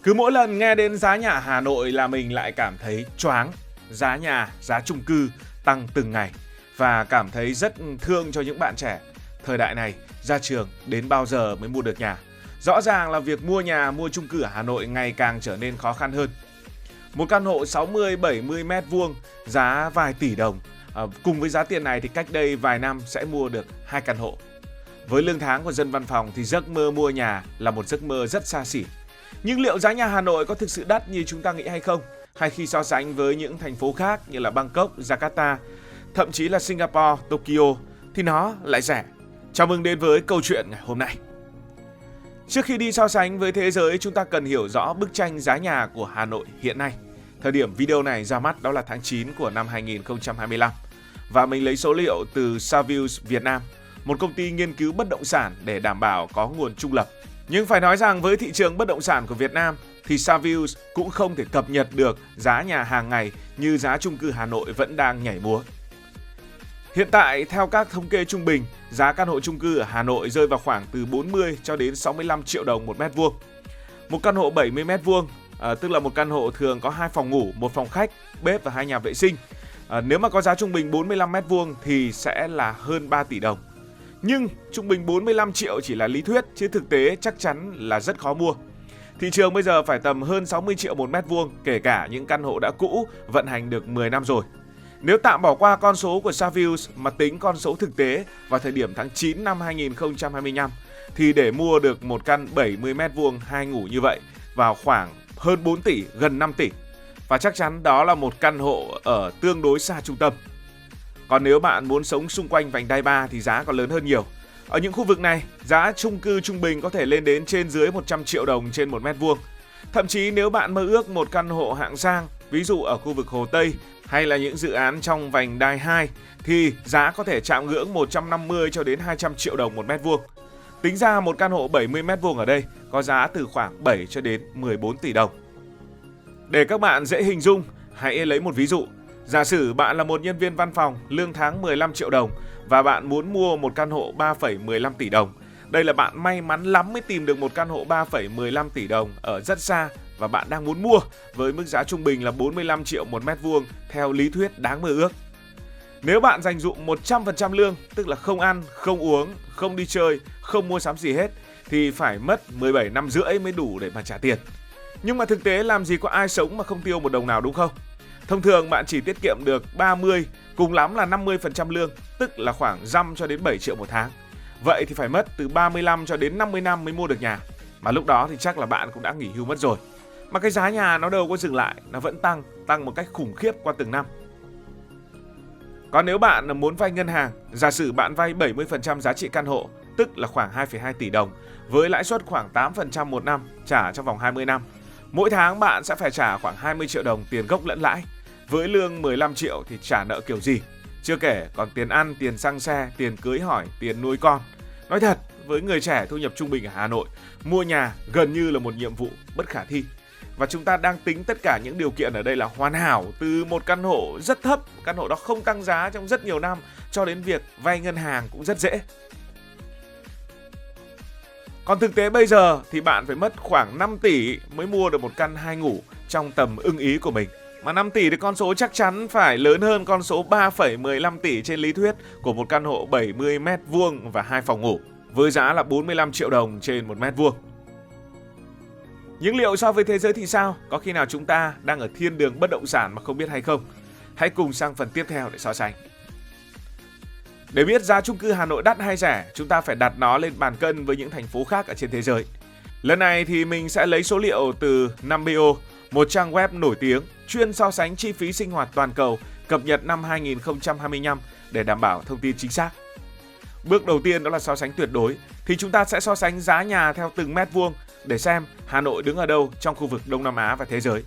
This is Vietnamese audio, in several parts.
Cứ mỗi lần nghe đến giá nhà Hà Nội là mình lại cảm thấy choáng. Giá nhà, giá chung cư tăng từng ngày và cảm thấy rất thương cho những bạn trẻ. Thời đại này, ra trường đến bao giờ mới mua được nhà? Rõ ràng là việc mua nhà, mua chung cư ở Hà Nội ngày càng trở nên khó khăn hơn. Một căn hộ 60-70 mét vuông giá vài tỷ đồng. Cùng với giá tiền này thì cách đây vài năm sẽ mua được 2 căn hộ. Với lương tháng của dân văn phòng thì giấc mơ mua nhà là một giấc mơ rất xa xỉ. Nhưng liệu giá nhà Hà Nội có thực sự đắt như chúng ta nghĩ hay không? Hay khi so sánh với những thành phố khác như là Bangkok, Jakarta, thậm chí là Singapore, Tokyo thì nó lại rẻ? Chào mừng đến với câu chuyện ngày hôm nay. Trước khi đi so sánh với thế giới, chúng ta cần hiểu rõ bức tranh giá nhà của Hà Nội hiện nay. Thời điểm video này ra mắt đó là tháng 9 của năm 2025. Và mình lấy số liệu từ Savills Việt Nam, một công ty nghiên cứu bất động sản để đảm bảo có nguồn trung lập. Nhưng phải nói rằng với thị trường bất động sản của Việt Nam thì Savills cũng không thể cập nhật được giá nhà hàng ngày như giá chung cư Hà Nội vẫn đang nhảy múa. Hiện tại, theo các thống kê trung bình, giá căn hộ chung cư ở Hà Nội rơi vào khoảng từ 40 cho đến 65 triệu đồng một mét vuông. Một căn hộ 70 mét vuông, tức là một căn hộ thường có 2 phòng ngủ, 1 phòng khách, bếp và 2 nhà vệ sinh. Nếu mà có giá trung bình 45 mét vuông thì sẽ là hơn 3 tỷ đồng. Nhưng trung bình 45 triệu chỉ là lý thuyết, chứ thực tế chắc chắn là rất khó mua. Thị trường bây giờ phải tầm hơn 60 triệu một mét vuông, kể cả những căn hộ đã cũ, vận hành được 10 năm rồi. Nếu tạm bỏ qua con số của Savills mà tính con số thực tế vào thời điểm tháng 9 năm 2025, thì để mua được một căn 70 mét vuông 2 ngủ như vậy vào khoảng hơn 4 tỷ, gần 5 tỷ. Và chắc chắn đó là một căn hộ ở tương đối xa trung tâm. Còn nếu bạn muốn sống xung quanh vành đai 3 thì giá còn lớn hơn nhiều. Ở những khu vực này, giá chung cư trung bình có thể lên đến trên dưới 100 triệu đồng trên 1 mét vuông. Thậm chí nếu bạn mơ ước một căn hộ hạng sang, ví dụ ở khu vực Hồ Tây hay là những dự án trong vành đai 2 thì giá có thể chạm ngưỡng 150 cho đến 200 triệu đồng một mét vuông. Tính ra một căn hộ 70 mét vuông ở đây có giá từ khoảng 7 cho đến 14 tỷ đồng. Để các bạn dễ hình dung, hãy lấy một ví dụ. Giả sử bạn là một nhân viên văn phòng, lương tháng 15 triệu đồng và bạn muốn mua một căn hộ 3,15 tỷ đồng. Đây là bạn may mắn lắm mới tìm được một căn hộ 3,15 tỷ đồng ở rất xa và bạn đang muốn mua với mức giá trung bình là 45 triệu một mét vuông theo lý thuyết đáng mơ ước. Nếu bạn dành dụm 100% lương, tức là không ăn, không uống, không đi chơi, không mua sắm gì hết thì phải mất 17 năm rưỡi mới đủ để mà trả tiền. Nhưng mà thực tế làm gì có ai sống mà không tiêu một đồng nào, đúng không? Thông thường bạn chỉ tiết kiệm được 30, cùng lắm là 50% lương, tức là khoảng dăm cho đến 7 triệu một tháng. Vậy thì phải mất từ 35 cho đến 50 năm mới mua được nhà. Mà lúc đó thì chắc là bạn cũng đã nghỉ hưu mất rồi. Mà cái giá nhà nó đâu có dừng lại, nó vẫn tăng một cách khủng khiếp qua từng năm. Còn nếu bạn muốn vay ngân hàng, giả sử bạn vay 70% giá trị căn hộ, tức là khoảng 2,2 tỷ đồng, với lãi suất khoảng 8% một năm, trả trong vòng 20 năm. Mỗi tháng bạn sẽ phải trả khoảng 20 triệu đồng tiền gốc lẫn lãi. Với lương 15 triệu thì trả nợ kiểu gì? Chưa kể còn tiền ăn, tiền xăng xe, tiền cưới hỏi, tiền nuôi con. Nói thật, với người trẻ thu nhập trung bình ở Hà Nội, mua nhà gần như là một nhiệm vụ bất khả thi. Và chúng ta đang tính tất cả những điều kiện ở đây là hoàn hảo, từ một căn hộ rất thấp, căn hộ đó không tăng giá trong rất nhiều năm, cho đến việc vay ngân hàng cũng rất dễ. Còn thực tế bây giờ thì bạn phải mất khoảng 5 tỷ mới mua được một căn 2 ngủ trong tầm ưng ý của mình. Mà 5 tỷ thì con số chắc chắn phải lớn hơn con số 3,15 tỷ trên lý thuyết của một căn hộ 70 mét vuông và 2 phòng ngủ, với giá là 45 triệu đồng trên 1 mét vuông. Nhưng liệu so với thế giới thì sao? Có khi nào chúng ta đang ở thiên đường bất động sản mà không biết hay không? Hãy cùng sang phần tiếp theo để so sánh. Để biết giá chung cư Hà Nội đắt hay rẻ, chúng ta phải đặt nó lên bàn cân với những thành phố khác ở trên thế giới. Lần này thì mình sẽ lấy số liệu từ Numbeo, một trang web nổi tiếng chuyên so sánh chi phí sinh hoạt toàn cầu cập nhật năm 2025 để đảm bảo thông tin chính xác. Bước đầu tiên đó là so sánh tuyệt đối, thì chúng ta sẽ so sánh giá nhà theo từng mét vuông để xem Hà Nội đứng ở đâu trong khu vực Đông Nam Á và thế giới.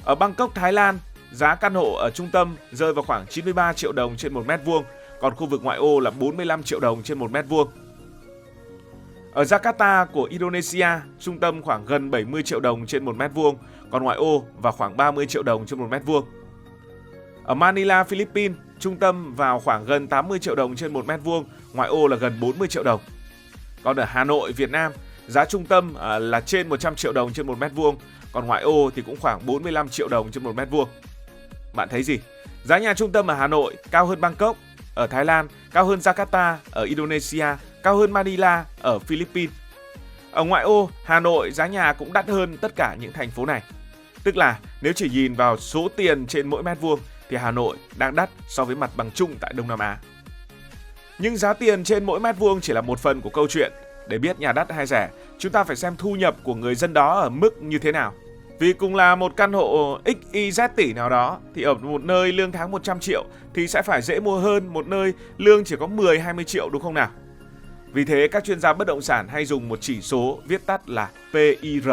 Ở Bangkok, Thái Lan, giá căn hộ ở trung tâm rơi vào khoảng 93 triệu đồng trên 1 mét vuông, còn khu vực ngoại ô là 45 triệu đồng trên 1 mét vuông. Ở Jakarta của Indonesia, trung tâm khoảng gần 70 triệu đồng trên 1 mét vuông, còn ngoại ô vào khoảng 30 triệu đồng trên 1 mét vuông. Ở Manila, Philippines, trung tâm vào khoảng gần 80 triệu đồng trên 1 mét vuông, ngoại ô là gần 40 triệu đồng. Còn ở Hà Nội, Việt Nam, Giá trung tâm là trên 100 triệu đồng trên 1 mét vuông, còn ngoại ô thì cũng khoảng 45 triệu đồng trên 1 mét vuông. Bạn thấy gì? Giá nhà trung tâm ở Hà Nội cao hơn Bangkok ở Thái Lan, cao hơn Jakarta ở Indonesia, cao hơn Manila ở Philippines. Ở ngoại ô, Hà Nội giá nhà cũng đắt hơn tất cả những thành phố này. Tức là nếu chỉ nhìn vào số tiền trên mỗi mét vuông thì Hà Nội đang đắt so với mặt bằng chung tại Đông Nam Á. Nhưng giá tiền trên mỗi mét vuông chỉ là một phần của câu chuyện. Để biết nhà đắt hay rẻ, chúng ta phải xem thu nhập của người dân đó ở mức như thế nào. Vì cùng là một căn hộ XYZ tỷ nào đó thì ở một nơi lương tháng 100 triệu thì sẽ phải dễ mua hơn một nơi lương chỉ có 10-20 triệu đúng không nào? Vì thế các chuyên gia bất động sản hay dùng một chỉ số viết tắt là PIR,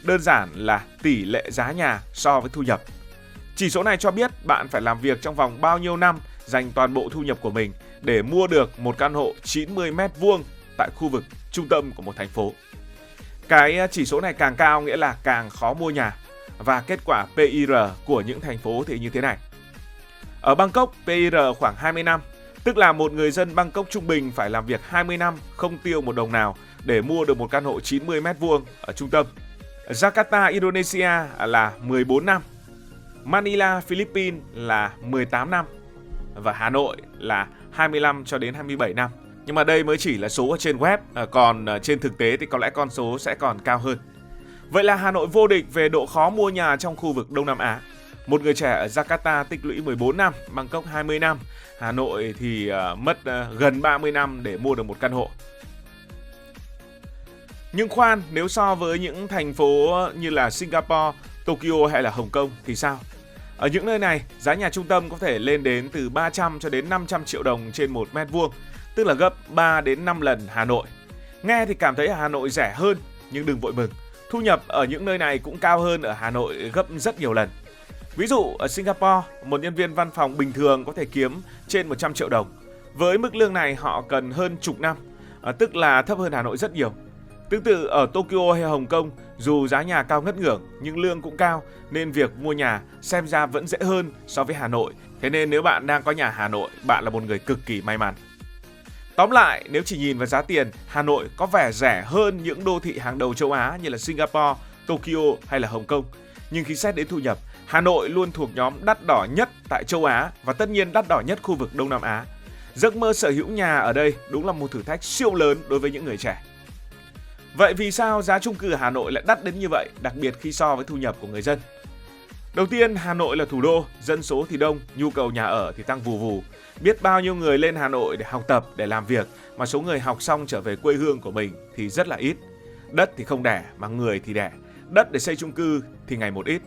đơn giản là tỷ lệ giá nhà so với thu nhập. Chỉ số này cho biết bạn phải làm việc trong vòng bao nhiêu năm, dành toàn bộ thu nhập của mình để mua được một căn hộ 90 mét vuông tại khu vực trung tâm của một thành phố. Cái chỉ số này càng cao nghĩa là càng khó mua nhà. Và kết quả PIR của những thành phố thì như thế này. Ở Bangkok, PIR khoảng 20 năm, tức là một người dân Bangkok trung bình phải làm việc 20 năm không tiêu một đồng nào để mua được một căn hộ 90 mét vuông ở trung tâm. Jakarta, Indonesia là 14 năm, Manila, Philippines là 18 năm và Hà Nội là 25 cho đến 27 năm. Nhưng mà đây mới chỉ là số ở trên web, còn trên thực tế thì có lẽ con số sẽ còn cao hơn. Vậy là Hà Nội vô địch về độ khó mua nhà trong khu vực Đông Nam Á. Một người trẻ ở Jakarta tích lũy 14 năm, Bangkok 20 năm, Hà Nội thì mất gần 30 năm để mua được một căn hộ. Nhưng khoan, nếu so với những thành phố như là Singapore, Tokyo hay là Hồng Kông thì sao? Ở những nơi này, giá nhà trung tâm có thể lên đến từ 300 cho đến 500 triệu đồng trên 1 mét vuông, tức là gấp 3 đến 5 lần Hà Nội. Nghe thì cảm thấy ở Hà Nội rẻ hơn, nhưng đừng vội mừng. Thu nhập ở những nơi này cũng cao hơn ở Hà Nội gấp rất nhiều lần. Ví dụ ở Singapore, một nhân viên văn phòng bình thường có thể kiếm trên 100 triệu đồng. Với mức lương này họ cần hơn chục năm, tức là thấp hơn Hà Nội rất nhiều. Tương tự ở Tokyo hay Hồng Kông, dù giá nhà cao ngất ngưởng nhưng lương cũng cao nên việc mua nhà xem ra vẫn dễ hơn so với Hà Nội. Thế nên nếu bạn đang có nhà Hà Nội, bạn là một người cực kỳ may mắn. Tóm lại, nếu chỉ nhìn vào giá tiền, Hà Nội có vẻ rẻ hơn những đô thị hàng đầu châu Á như là Singapore, Tokyo hay là Hồng Kông. Nhưng khi xét đến thu nhập, Hà Nội luôn thuộc nhóm đắt đỏ nhất tại châu Á và tất nhiên đắt đỏ nhất khu vực Đông Nam Á. Giấc mơ sở hữu nhà ở đây đúng là một thử thách siêu lớn đối với những người trẻ. Vậy vì sao giá chung cư ở Hà Nội lại đắt đến như vậy, đặc biệt khi so với thu nhập của người dân? Đầu tiên, Hà Nội là thủ đô, dân số thì đông, nhu cầu nhà ở thì tăng vù vù. Biết bao nhiêu người lên Hà Nội để học tập, để làm việc, mà số người học xong trở về quê hương của mình thì rất là ít. Đất thì không đẻ, mà người thì đẻ. Đất để xây chung cư thì ngày một ít.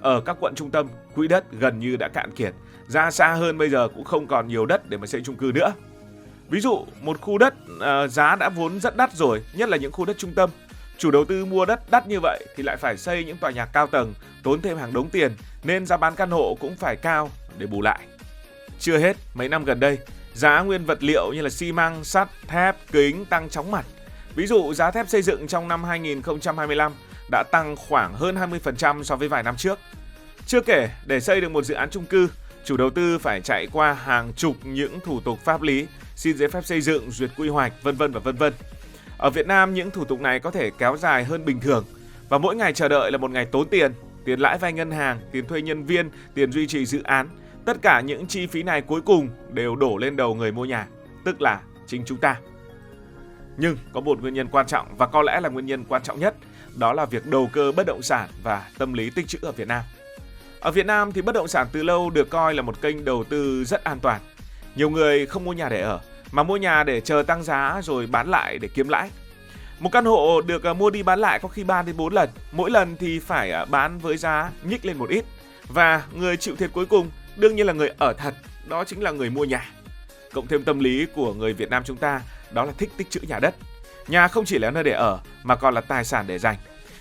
Ở các quận trung tâm, quỹ đất gần như đã cạn kiệt. Ra xa hơn bây giờ cũng không còn nhiều đất để mà xây chung cư nữa. Ví dụ, một khu đất giá đã vốn rất đắt rồi, nhất là những khu đất trung tâm. Chủ đầu tư mua đất đắt như vậy thì lại phải xây những tòa nhà cao tầng, tốn thêm hàng đống tiền, nên giá bán căn hộ cũng phải cao để bù lại. Chưa hết, mấy năm gần đây, giá nguyên vật liệu như là xi măng, sắt, thép, kính tăng chóng mặt. Ví dụ giá thép xây dựng trong năm 2025 đã tăng khoảng hơn 20% so với vài năm trước. Chưa kể, để xây được một dự án chung cư, chủ đầu tư phải chạy qua hàng chục những thủ tục pháp lý, xin giấy phép xây dựng, duyệt quy hoạch, vân vân và vân vân. Ở Việt Nam, những thủ tục này có thể kéo dài hơn bình thường và mỗi ngày chờ đợi là một ngày tốn tiền, tiền lãi vay ngân hàng, tiền thuê nhân viên, tiền duy trì dự án. Tất cả những chi phí này cuối cùng đều đổ lên đầu người mua nhà, tức là chính chúng ta. Nhưng có một nguyên nhân quan trọng và có lẽ là nguyên nhân quan trọng nhất, đó là việc đầu cơ bất động sản và tâm lý tích trữ ở Việt Nam. Ở Việt Nam thì bất động sản từ lâu được coi là một kênh đầu tư rất an toàn. Nhiều người không mua nhà để ở, mà mua nhà để chờ tăng giá rồi bán lại để kiếm lãi. Một căn hộ được mua đi bán lại có khi 3 đến 4 lần, mỗi lần thì phải bán với giá nhích lên một ít. Và người chịu thiệt cuối cùng đương nhiên là người ở thật, đó chính là người mua nhà. Cộng thêm tâm lý của người Việt Nam chúng ta, đó là thích tích trữ nhà đất. Nhà không chỉ là nơi để ở mà còn là tài sản để dành.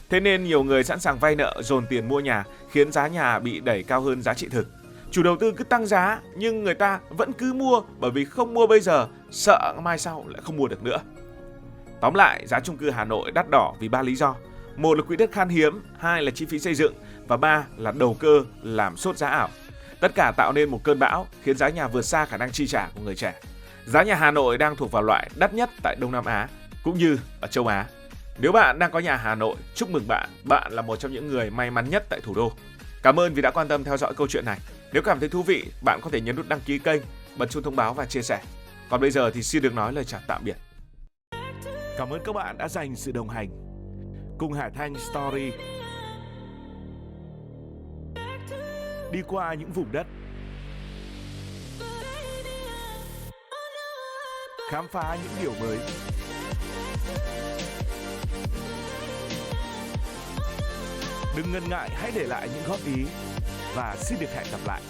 Thế nên nhiều người sẵn sàng vay nợ dồn tiền mua nhà, khiến giá nhà bị đẩy cao hơn giá trị thực. Chủ đầu tư cứ tăng giá nhưng người ta vẫn cứ mua, bởi vì không mua bây giờ sợ mai sau lại không mua được nữa. Tóm lại, giá chung cư Hà Nội đắt đỏ vì 3 lý do. Một là quỹ đất khan hiếm, hai là chi phí xây dựng và ba là đầu cơ làm sốt giá ảo. Tất cả tạo nên một cơn bão khiến giá nhà vượt xa khả năng chi trả của người trẻ. Giá nhà Hà Nội đang thuộc vào loại đắt nhất tại Đông Nam Á cũng như ở châu Á. Nếu bạn đang có nhà Hà Nội, chúc mừng bạn, bạn là một trong những người may mắn nhất tại thủ đô. Cảm ơn vì đã quan tâm theo dõi câu chuyện này. Nếu cảm thấy thú vị, bạn có thể nhấn nút đăng ký kênh, bật chuông thông báo và chia sẻ. Còn bây giờ thì xin được nói lời chào tạm biệt. Cảm ơn các bạn đã dành sự đồng hành cùng Hải Thanh Story. Đi qua những vùng đất, khám phá những điều mới. Đừng ngần ngại, hãy để lại những góp ý và xin được hẹn gặp lại.